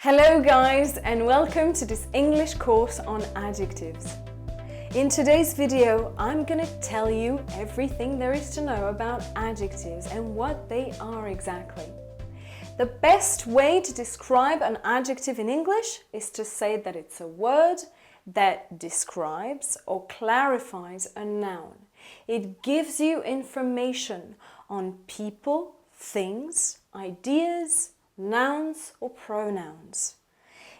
Hello guys, and welcome to this English course on adjectives. In today's video, I'm gonna tell you everything there is to know about adjectives and what they are exactly. The best way to describe an adjective in English is to say that it's a word that describes or clarifies a noun. It gives you information on people, things, ideas, nouns or pronouns.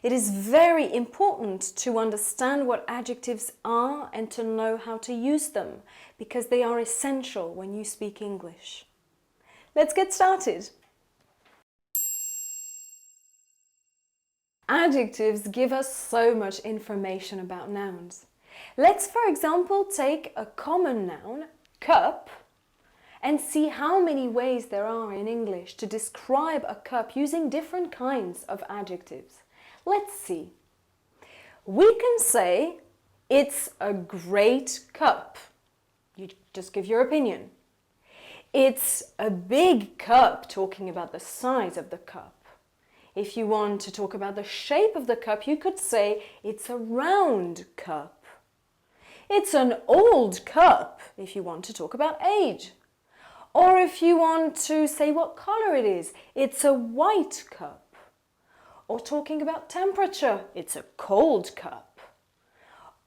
It is very important to understand what adjectives are and to know how to use them because they are essential when you speak English. Let's get started. Adjectives give us so much information about nouns. Let's, for example, take a common noun, cup, and see how many ways there are in English to describe a cup using different kinds of adjectives. Let's see. We can say, it's a great cup. You just give your opinion. It's a big cup, talking about the size of the cup. If you want to talk about the shape of the cup, you could say, it's a round cup. It's an old cup, if you want to talk about age. Or if you want to say what color it is, it's a white cup. Or talking about temperature, it's a cold cup.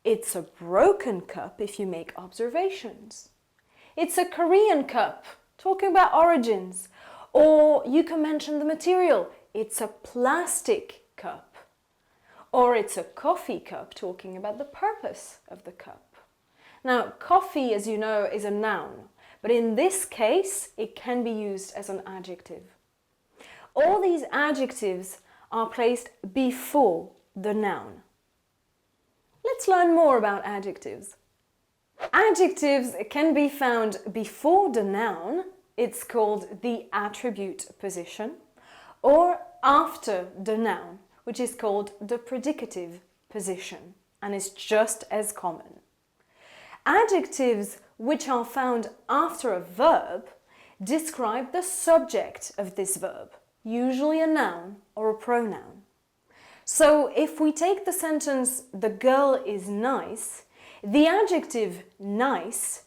It's a broken cup if you make observations. It's a Korean cup, talking about origins. Or you can mention the material, it's a plastic cup. Or it's a coffee cup, talking about the purpose of the cup. Now, coffee, as you know, is a noun. But in this case, it can be used as an adjective. All these adjectives are placed before the noun. Let's learn more about adjectives. Adjectives can be found before the noun. It's called the attribute position. Or after the noun, which is called the predicative position and is just as common. Adjectives which are found after a verb describe the subject of this verb, usually a noun or a pronoun. So if we take the sentence, the girl is nice, the adjective nice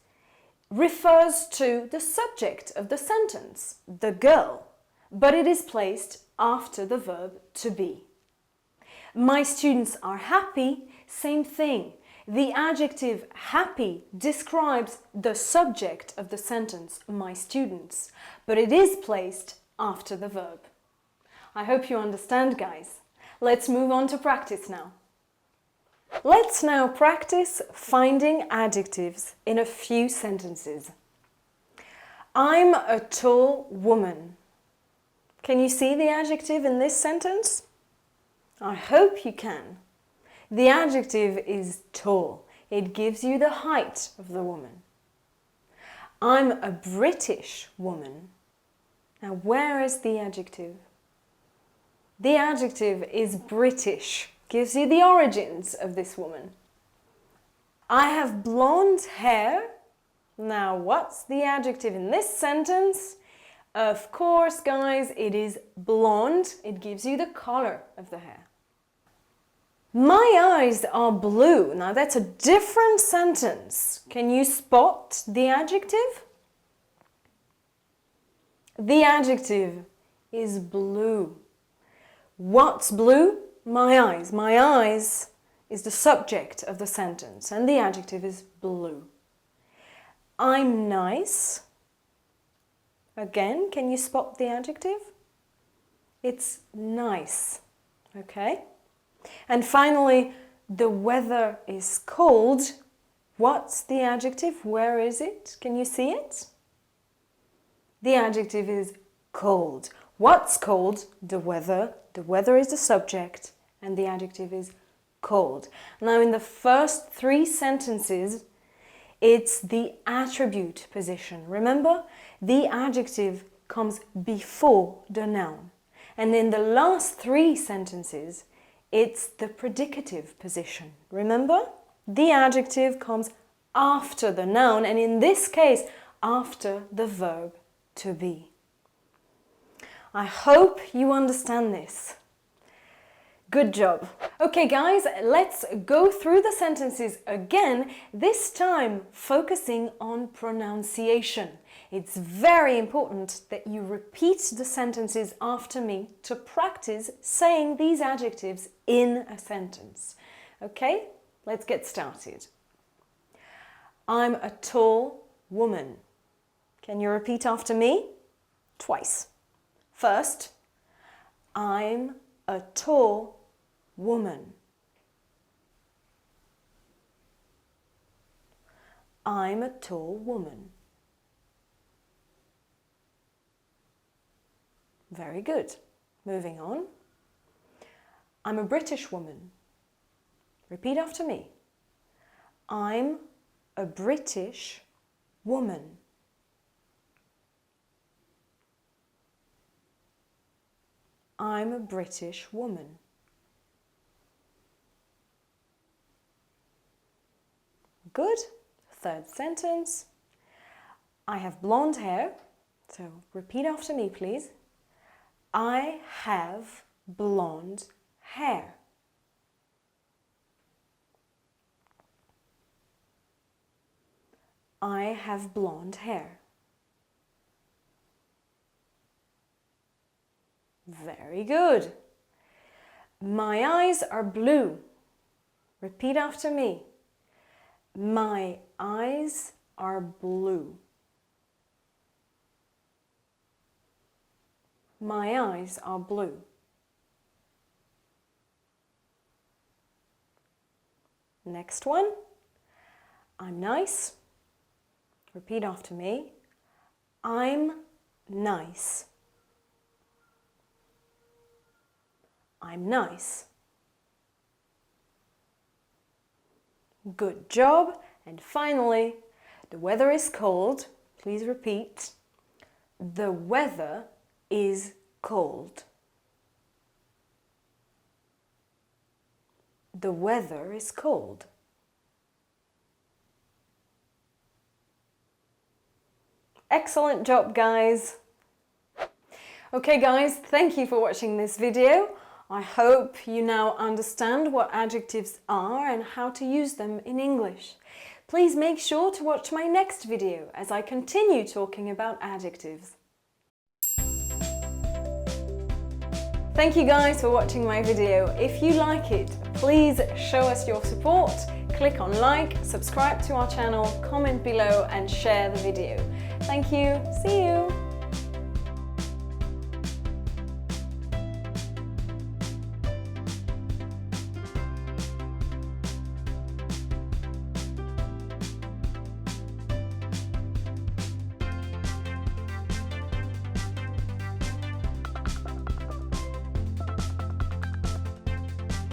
refers to the subject of the sentence, the girl, but it is placed after the verb to be. My students are happy, same thing. The adjective happy describes the subject of the sentence, my students, but it is placed after the verb. I hope you understand, guys. Let's move on to practice now. Let's now practice finding adjectives in a few sentences. I'm a tall woman. Can you see the adjective in this sentence? I hope you can. The adjective is tall. It gives you the height of the woman. I'm a British woman. Now, where is the adjective? The adjective is British. Gives you the origins of this woman. I have blonde hair. Now, what's the adjective in this sentence? Of course, guys, it is blonde. It gives you the color of the hair. My eyes are blue. Now that's a different sentence. Can you spot the adjective? The adjective is blue. What's blue? My eyes. My eyes is the subject of the sentence and the adjective is blue. I'm nice. Again, can you spot the adjective? It's nice. Okay? And finally, the weather is cold. What's the adjective? Where is it? Can you see it? The adjective is cold. What's cold? The weather. The weather is the subject and the adjective is cold. Now in the first three sentences, it's the attribute position. Remember, the adjective comes before the noun. And in the last three sentences, it's the predicative position. Remember? The adjective comes after the noun and in this case, after the verb to be. I hope you understand this. Good job. Okay guys, let's go through the sentences again, this time focusing on pronunciation. It's very important that you repeat the sentences after me to practice saying these adjectives in a sentence. Okay, let's get started. I'm a tall woman. Can you repeat after me? Twice. First, I'm a tall woman. I'm a tall woman. Very good. Moving on. I'm a British woman. Repeat after me. I'm a British woman. I'm a British woman. Good. Third sentence. I have blonde hair. So repeat after me, please. I have blonde hair. I have blonde hair. Very good. My eyes are blue. Repeat after me. My eyes are blue. My eyes are blue. Next one. I'm nice. Repeat after me. I'm nice. I'm nice. Good job. And finally, the weather is cold. Please repeat. The weather is cold. The weather is cold. Excellent job, guys. Okay, guys, thank you for watching this video. I hope you now understand what adjectives are and how to use them in English. Please make sure to watch my next video as I continue talking about adjectives. Thank you guys for watching my video. If you like it, please show us your support. Click on like, subscribe to our channel, comment below and share the video. Thank you. See you.